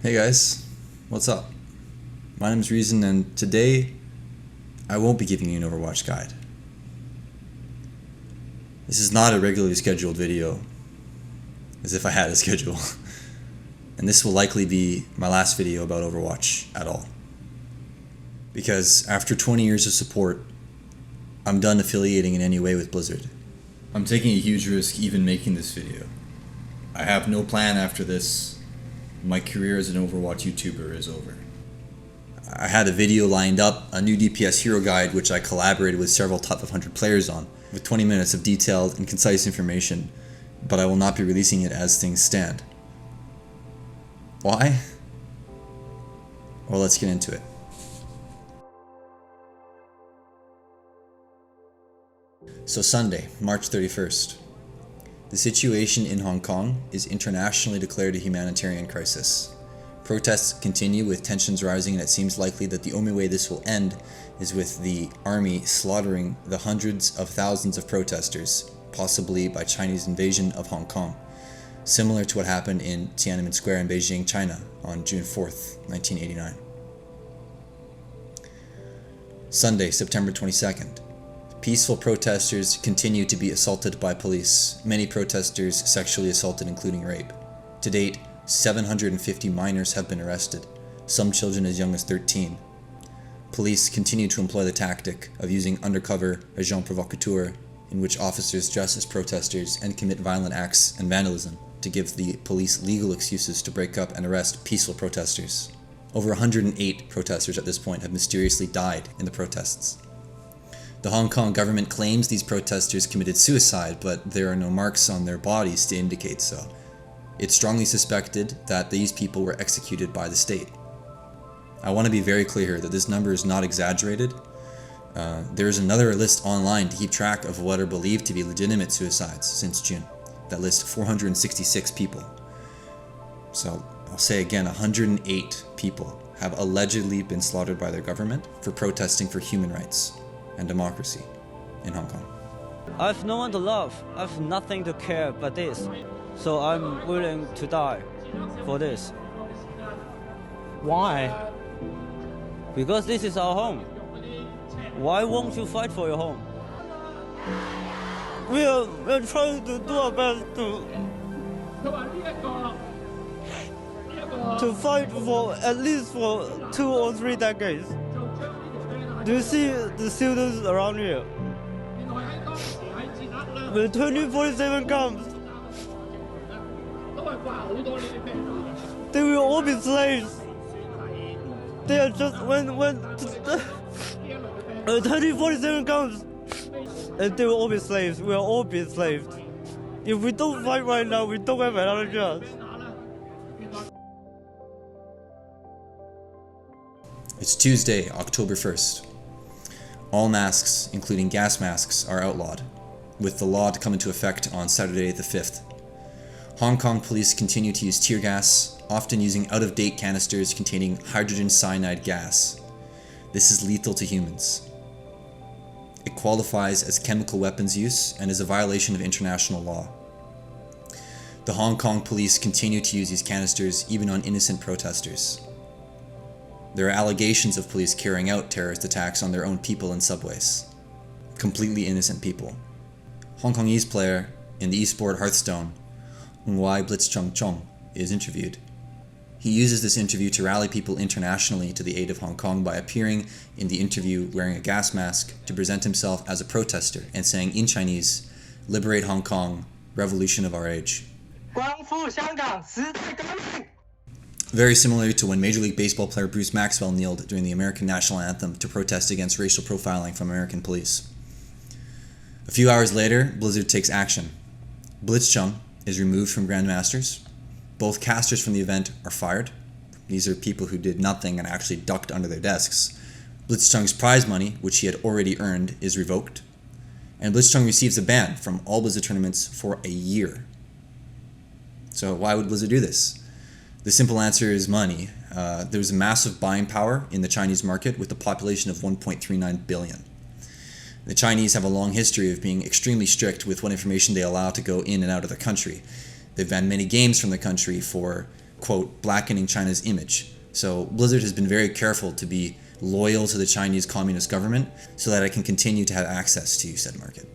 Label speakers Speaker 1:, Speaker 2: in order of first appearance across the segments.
Speaker 1: Hey guys, what's up? My name is Reason, and today I won't be giving you an Overwatch guide. This is not a regularly scheduled video, as if I had a schedule. And this will likely be my last video about Overwatch at all. Because after 20 years of support, I'm done affiliating in any way with Blizzard. I'm taking a huge risk even making this video. I have no plan after this. My career as an Overwatch YouTuber is over. I had a video lined up, a new DPS hero guide, which I collaborated with several top 500 players on, with 20 minutes of detailed and concise information, but I will not be releasing it as things stand. Why? Well, let's get into it. So Sunday, March 31st. The situation in Hong Kong is internationally declared a humanitarian crisis. Protests continue with tensions rising, and it seems likely that the only way this will end is with the army slaughtering the hundreds of thousands of protesters, possibly by Chinese invasion of Hong Kong, similar to what happened in Tiananmen Square in Beijing, China on June 4th, 1989. Sunday, September 22nd. Peaceful protesters continue to be assaulted by police, many protesters sexually assaulted, including rape. To date, 750 minors have been arrested, some children as young as 13. Police continue to employ the tactic of using undercover agents provocateurs, in which officers dress as protesters and commit violent acts and vandalism to give the police legal excuses to break up and arrest peaceful protesters. Over 108 protesters at this point have mysteriously died in the protests. The Hong Kong government claims these protesters committed suicide, but there are no marks on their bodies to indicate so. It's strongly suspected that these people were executed by the state. I want to be very clear here that this number is not exaggerated. There's another list online to keep track of what are believed to be legitimate suicides since June. That lists 466 people. So I'll say again, 108 people have allegedly been slaughtered by their government for protesting for human rights and democracy in Hong Kong.
Speaker 2: I have no one to love. I have nothing to care but this. So I'm willing to die for this. Why? Because this is our home. Why won't you fight for your home? We're trying to do our best to fight for at least for 2 or 3 decades. Do you see the students around here? When 2047 comes, they will all be slaves. They are just when 2047 comes, and they will all be slaves. We will all be slaves. If we don't fight right now, we don't have another chance.
Speaker 1: It's Tuesday, October 1st. All masks, including gas masks, are outlawed, with the law to come into effect on Saturday the 5th. Hong Kong police continue to use tear gas, often using out-of-date canisters containing hydrogen cyanide gas. This is lethal to humans. It qualifies as chemical weapons use and is a violation of international law. The Hong Kong police continue to use these canisters even on innocent protesters. There are allegations of police carrying out terrorist attacks on their own people in subways. Completely innocent people. Hong Kongese player in the esport Hearthstone, Blitzchung is interviewed. He uses this interview to rally people internationally to the aid of Hong Kong by appearing in the interview wearing a gas mask to present himself as a protester and saying in Chinese, "Liberate Hong Kong, revolution of our age." Very similar to when Major League Baseball player Bruce Maxwell kneeled during the American national anthem to protest against racial profiling from American police. A few hours later, Blizzard takes action. Blitzchung is removed from Grandmasters. Both casters from the event are fired. These are people who did nothing and actually ducked under their desks. Blitzchung's prize money, which he had already earned, is revoked. And Blitzchung receives a ban from all Blizzard tournaments for a year. So why would Blizzard do this? The simple answer is money. There's a massive buying power in the Chinese market with a population of 1.39 billion. The Chinese have a long history of being extremely strict with what information they allow to go in and out of the country. They've banned many games from the country for quote, blackening China's image. So Blizzard has been very careful to be loyal to the Chinese Communist government so that it can continue to have access to said market.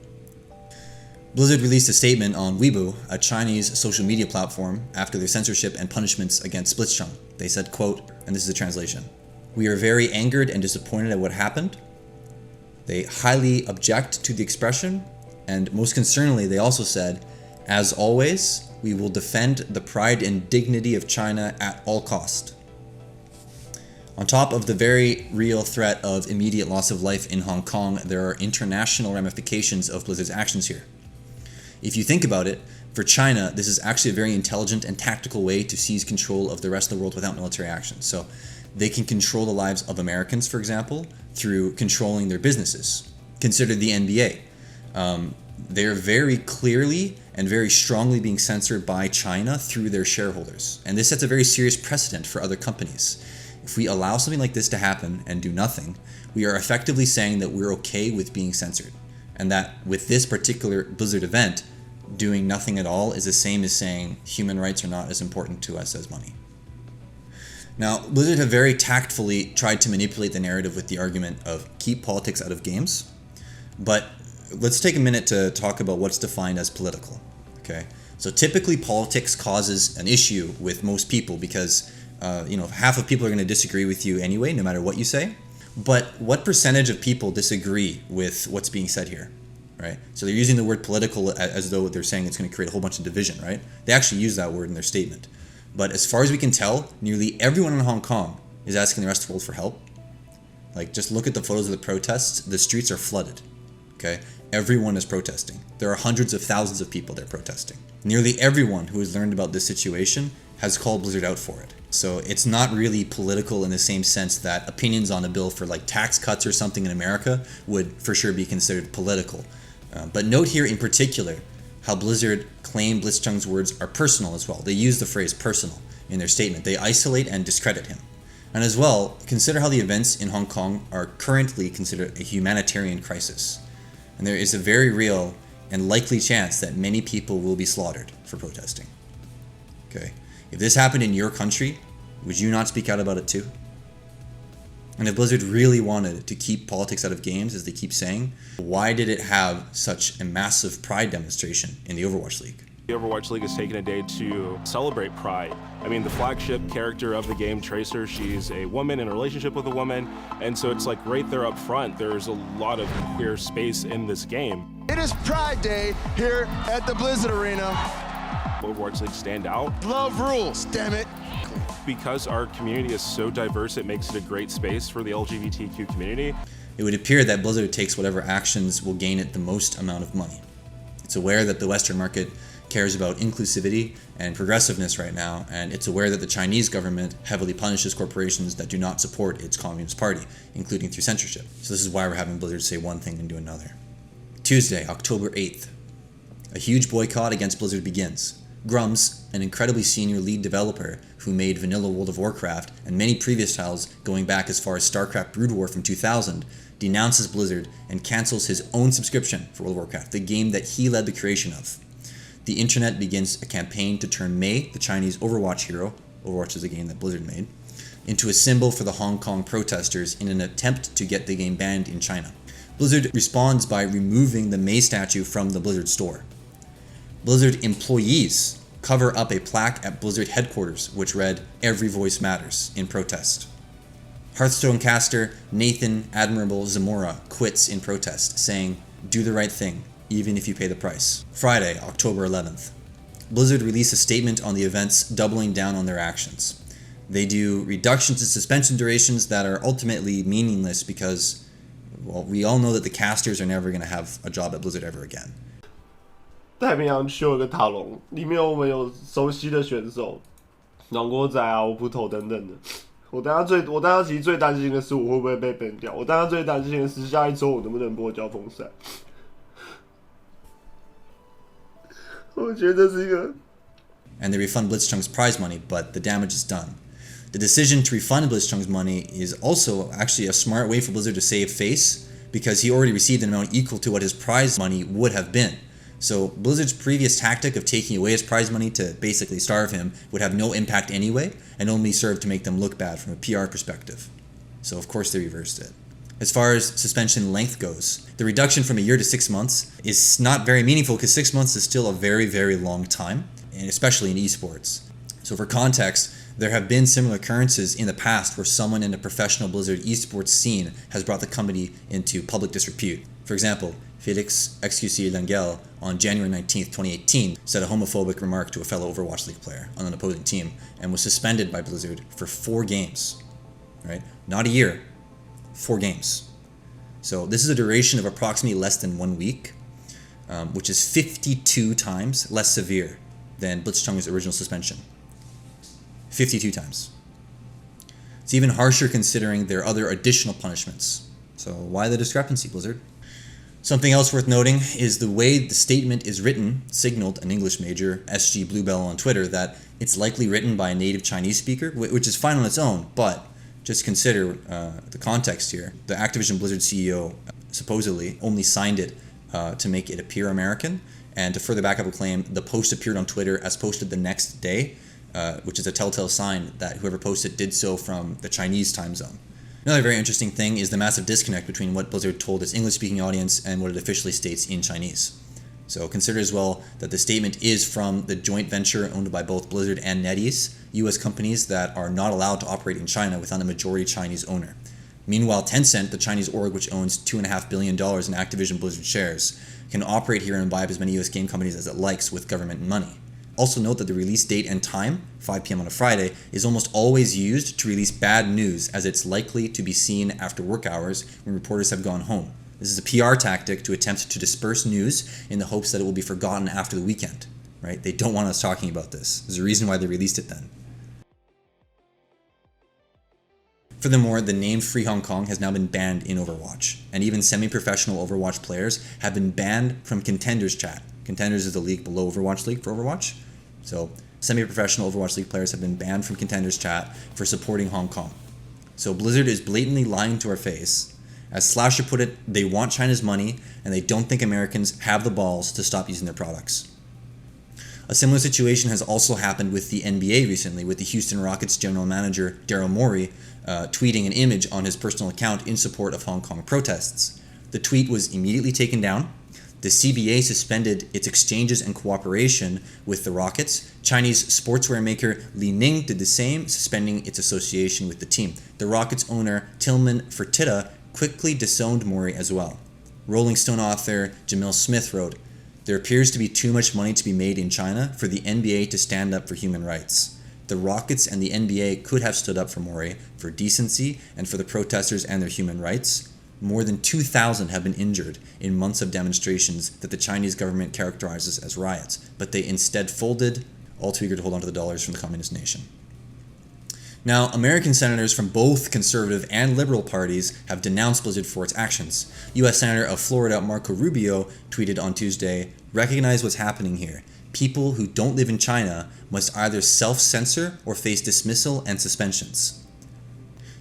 Speaker 1: Blizzard released a statement on Weibo, a Chinese social media platform, after their censorship and punishments against Blitzchung. They said, quote, and this is a translation, "We are very angered and disappointed at what happened. They highly object to the expression, and most concerningly, they also said, as always, we will defend the pride and dignity of China at all cost." On top of the very real threat of immediate loss of life in Hong Kong, there are international ramifications of Blizzard's actions here. If you think about it, for China, this is actually a very intelligent and tactical way to seize control of the rest of the world without military action. So they can control the lives of Americans, for example, through controlling their businesses. Consider the NBA. They're very clearly and very strongly being censored by China through their shareholders. And this sets a very serious precedent for other companies. If we allow something like this to happen and do nothing, we are effectively saying that we're okay with being censored. And that with this particular Blizzard event, doing nothing at all is the same as saying human rights are not as important to us as money. Now, Blizzard have very tactfully tried to manipulate the narrative with the argument of keep politics out of games, but let's take a minute to talk about what's defined as political, okay? So typically politics causes an issue with most people because half of people are going to disagree with you anyway, no matter what you say. But what percentage of people disagree with what's being said here, right? So they're using the word political as though they're saying it's going to create a whole bunch of division, right? They actually use that word in their statement. But as far as we can tell, nearly everyone in Hong Kong is asking the rest of the world for help. Like, just look at the photos of the protests. The streets are flooded, okay? Everyone is protesting. There are hundreds of thousands of people there protesting. Nearly everyone who has learned about this situation has called Blizzard out for it. So it's not really political in the same sense that opinions on a bill for like tax cuts or something in America would for sure be considered political. But note here in particular how Blizzard claim Blitzchung's words are personal as well. They use the phrase personal in their statement. They isolate and discredit him. And as well, consider how the events in Hong Kong are currently considered a humanitarian crisis. And there is a very real and likely chance that many people will be slaughtered for protesting. Okay? If this happened in your country, would you not speak out about it too? And if Blizzard really wanted to keep politics out of games, as they keep saying, why did it have such a massive pride demonstration in the Overwatch League?
Speaker 3: The Overwatch League has taken a day to celebrate pride. I mean, the flagship character of the game, Tracer, she's a woman in a relationship with a woman, and so it's like right there up front, there's a lot of queer space in this game.
Speaker 4: It is Pride Day here at the Blizzard Arena.
Speaker 3: Overwatch League stand out.
Speaker 4: Love rules, damn it.
Speaker 3: Because our community is so diverse, it makes it a great space for the LGBTQ community.
Speaker 1: It would appear that Blizzard takes whatever actions will gain it the most amount of money. It's aware that the Western market cares about inclusivity and progressiveness right now, and it's aware that the Chinese government heavily punishes corporations that do not support its Communist Party, including through censorship. So this is why we're having Blizzard say one thing and do another. Tuesday, October 8th. A huge boycott against Blizzard begins. Grums, an incredibly senior lead developer who made vanilla World of Warcraft and many previous titles going back as far as StarCraft Brood War from 2000, denounces Blizzard and cancels his own subscription for World of Warcraft, the game that he led the creation of. The internet begins a campaign to turn Mei, the Chinese Overwatch hero, Overwatch is a game that Blizzard made, into a symbol for the Hong Kong protesters in an attempt to get the game banned in China. Blizzard responds by removing the Mei statue from the Blizzard store. Blizzard employees cover up a plaque at Blizzard headquarters which read, "Every voice matters," in protest. Hearthstone caster Nathan Admirable Zamora quits in protest, saying, "Do the right thing, even if you pay the price." Friday, October 11th. Blizzard released a statement on the events doubling down on their actions. They do reductions in suspension durations that are ultimately meaningless because, well, we all know that the casters are never going to have a job at Blizzard ever again.
Speaker 5: 太平洋区有个塔隆，里面我们有熟悉的选手，暖锅仔啊、乌普头等等的。我当下其实最担心的是我会不会被 ban 掉。我当下最担心的是下一周我能不能播交锋赛。我觉得这是一个。
Speaker 1: And they refund Blitzchung's prize money, but the damage is done. The decision to refund Blitzchung's money is also actually a smart way for Blizzard to save face, because he already received an amount equal to what his prize money would have been. So Blizzard's previous tactic of taking away his prize money to basically starve him would have no impact anyway, and only serve to make them look bad from a PR perspective. So of course they reversed it. As far as suspension length goes, the reduction from a year to 6 months is not very meaningful because 6 months is still a very, very long time, and especially in esports. So for context, there have been similar occurrences in the past where someone in the professional Blizzard esports scene has brought the company into public disrepute. For example, Felix XQC Langel on January 19th, 2018 said a homophobic remark to a fellow Overwatch League player on an opposing team and was suspended by Blizzard for 4 games. Right? Not a year, 4 games. So this is a duration of approximately less than 1 week, which is 52 times less severe than Blitzchung's original suspension. 52 times. It's even harsher considering their other additional punishments. So why the discrepancy, Blizzard? Something else worth noting is the way the statement is written signaled an English major, SG Bluebell on Twitter, that it's likely written by a native Chinese speaker, which is fine on its own, but just consider the context here. The Activision Blizzard CEO supposedly only signed it to make it appear American, and to further back up a claim, the post appeared on Twitter as posted the next day, which is a telltale sign that whoever posted did so from the Chinese time zone. Another very interesting thing is the massive disconnect between what Blizzard told its English-speaking audience and what it officially states in Chinese. So consider as well that the statement is from the joint venture owned by both Blizzard and NetEase, US companies that are not allowed to operate in China without a majority Chinese owner. Meanwhile, Tencent, the Chinese org which owns $2.5 billion in Activision Blizzard shares, can operate here and buy up as many US game companies as it likes with government money. Also note that the release date and time, 5 p.m. on a Friday, is almost always used to release bad news, as it's likely to be seen after work hours when reporters have gone home. This is a PR tactic to attempt to disperse news in the hopes that it will be forgotten after the weekend. Right? They don't want us talking about this. There's a reason why they released it then. Furthermore, the name Free Hong Kong has now been banned in Overwatch, and even semi-professional Overwatch players have been banned from Contenders chat. Contenders is the league below Overwatch League for Overwatch. So semi-professional Overwatch League players have been banned from Contenders chat for supporting Hong Kong. So Blizzard is blatantly lying to our face. As Slasher put it, they want China's money, and they don't think Americans have the balls to stop using their products. A similar situation has also happened with the NBA recently, with the Houston Rockets general manager Daryl Morey tweeting an image on his personal account in support of Hong Kong protests. The tweet was immediately taken down. The CBA suspended its exchanges and cooperation with the Rockets. Chinese sportswear maker Li Ning did the same, suspending its association with the team. The Rockets owner Tillman Fertitta quickly disowned Morey as well. Rolling Stone author Jamil Smith wrote, "There appears to be too much money to be made in China for the NBA to stand up for human rights. The Rockets and the NBA could have stood up for Morey, for decency, and for the protesters and their human rights. More than 2,000 have been injured in months of demonstrations that the Chinese government characterizes as riots, but they instead folded, all too eager to hold on to the dollars from the communist nation." Now, American senators from both conservative and liberal parties have denounced Blizzard for its actions. U.S. Senator of Florida Marco Rubio tweeted on Tuesday, "Recognize what's happening here. People who don't live in China must either self-censor or face dismissal and suspensions.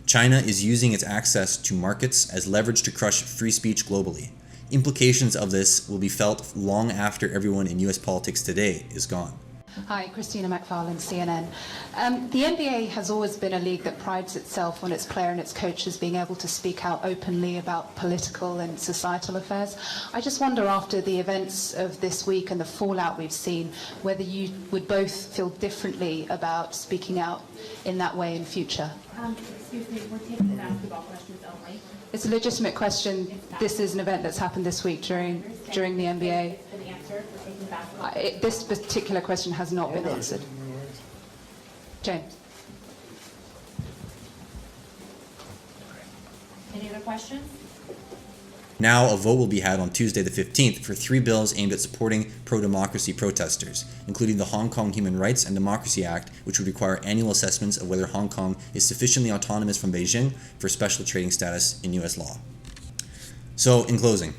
Speaker 1: China is using its access to markets as leverage to crush free speech globally. Implications of this will be felt long after everyone in U.S. politics today is gone."
Speaker 6: Hi, Christina McFarlane, CNN. The NBA has always been a league that prides itself on its player and its coaches being able to speak out openly about political and societal affairs. I just wonder, after the events of this week and the fallout we've seen, whether you would both feel differently about speaking out in that way in future.
Speaker 7: Excuse me, we're taking basketball questions only.
Speaker 6: It's a legitimate question. This is an event that's happened this week during the NBA. This particular question has not been answered. James.
Speaker 7: Any other questions?
Speaker 1: Now, a vote will be had on Tuesday the 15th for 3 bills aimed at supporting pro-democracy protesters, including the Hong Kong Human Rights and Democracy Act, which would require annual assessments of whether Hong Kong is sufficiently autonomous from Beijing for special trading status in U.S. law. So, in closing,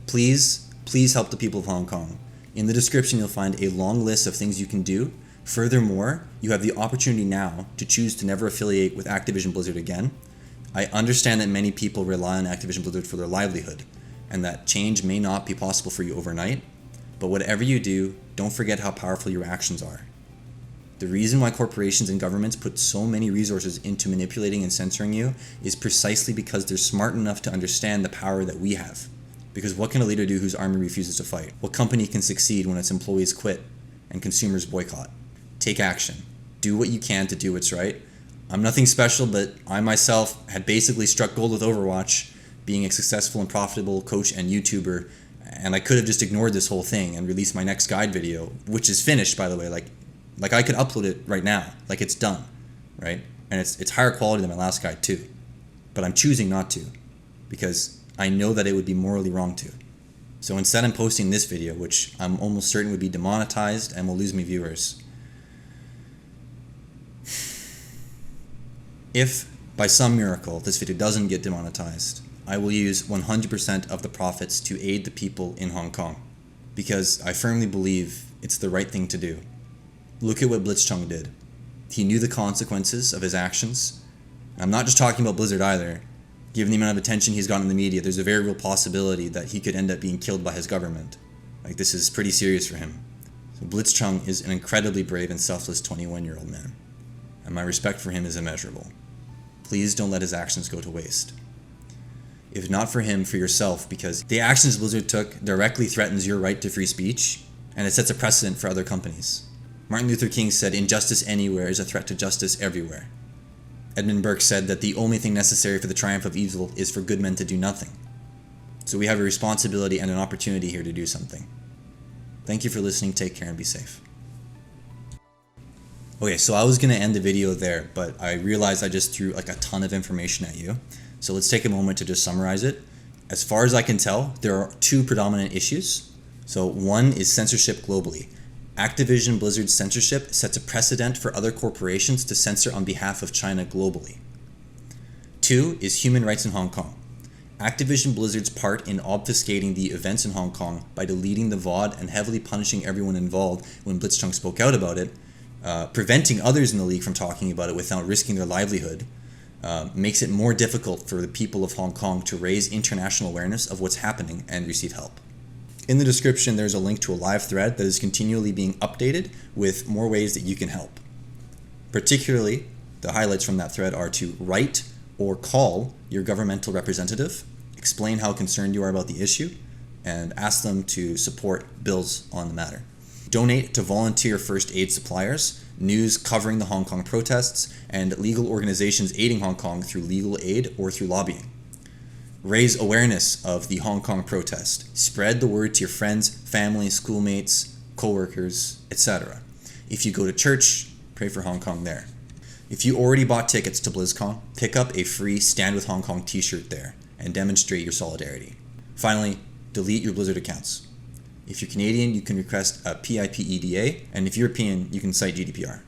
Speaker 1: please help the people of Hong Kong. In the description, you'll find a long list of things you can do. Furthermore, you have the opportunity now to choose to never affiliate with Activision Blizzard again. I understand that many people rely on Activision Blizzard for their livelihood, and that change may not be possible for you overnight. But whatever you do, don't forget how powerful your actions are. The reason why corporations and governments put so many resources into manipulating and censoring you is precisely because they're smart enough to understand the power that we have. Because what can a leader do whose army refuses to fight? What company can succeed when its employees quit and consumers boycott? Take action. Do what you can to do what's right. I'm nothing special, but I myself had basically struck gold with Overwatch, being a successful and profitable coach and YouTuber, and I could have just ignored this whole thing and released my next guide video, which is finished, by the way. Like I could upload it right now, like it's done, right? And it's higher quality than my last guide too. But I'm choosing not to, because I know that it would be morally wrong to. So instead I'm posting this video, which I'm almost certain would be demonetized and will lose me viewers. If, by some miracle, this video doesn't get demonetized, I will use 100% of the profits to aid the people in Hong Kong, because I firmly believe it's the right thing to do. Look at what Blitzchung did. He knew the consequences of his actions. I'm not just talking about Blizzard either. Given the amount of attention he's gotten in the media, there's a very real possibility that he could end up being killed by his government. Like, this is pretty serious for him. So Blitzchung is an incredibly brave and selfless 21-year-old man, and my respect for him is immeasurable. Please don't let his actions go to waste. If not for him, for yourself, because the actions Blizzard took directly threatens your right to free speech, and it sets a precedent for other companies. Martin Luther King said, "Injustice anywhere is a threat to justice everywhere." Edmund Burke said that the only thing necessary for the triumph of evil is for good men to do nothing. So we have a responsibility and an opportunity here to do something. Thank you for listening, take care, and be safe. Okay, so I was going to end the video there, but I realized I just threw like a ton of information at you. So let's take a moment to just summarize it. As far as I can tell, there are two predominant issues. So one is censorship globally. Activision Blizzard's censorship sets a precedent for other corporations to censor on behalf of China globally. Two is human rights in Hong Kong. Activision Blizzard's part in obfuscating the events in Hong Kong by deleting the VOD and heavily punishing everyone involved when Blitzchung spoke out about it, preventing others in the league from talking about it without risking their livelihood, makes it more difficult for the people of Hong Kong to raise international awareness of what's happening and receive help. In the description, there's a link to a live thread that is continually being updated with more ways that you can help. Particularly, the highlights from that thread are to write or call your governmental representative, explain how concerned you are about the issue, and ask them to support bills on the matter. Donate to volunteer first aid suppliers, news covering the Hong Kong protests, and legal organizations aiding Hong Kong through legal aid or through lobbying. Raise awareness of the Hong Kong protest. Spread the word to your friends, family, schoolmates, co-workers, etc. If you go to church, pray for Hong Kong there. If you already bought tickets to BlizzCon, pick up a free Stand with Hong Kong t-shirt there and demonstrate your solidarity. Finally, delete your Blizzard accounts. If you're Canadian, you can request a PIPEDA, and if European, you can cite GDPR.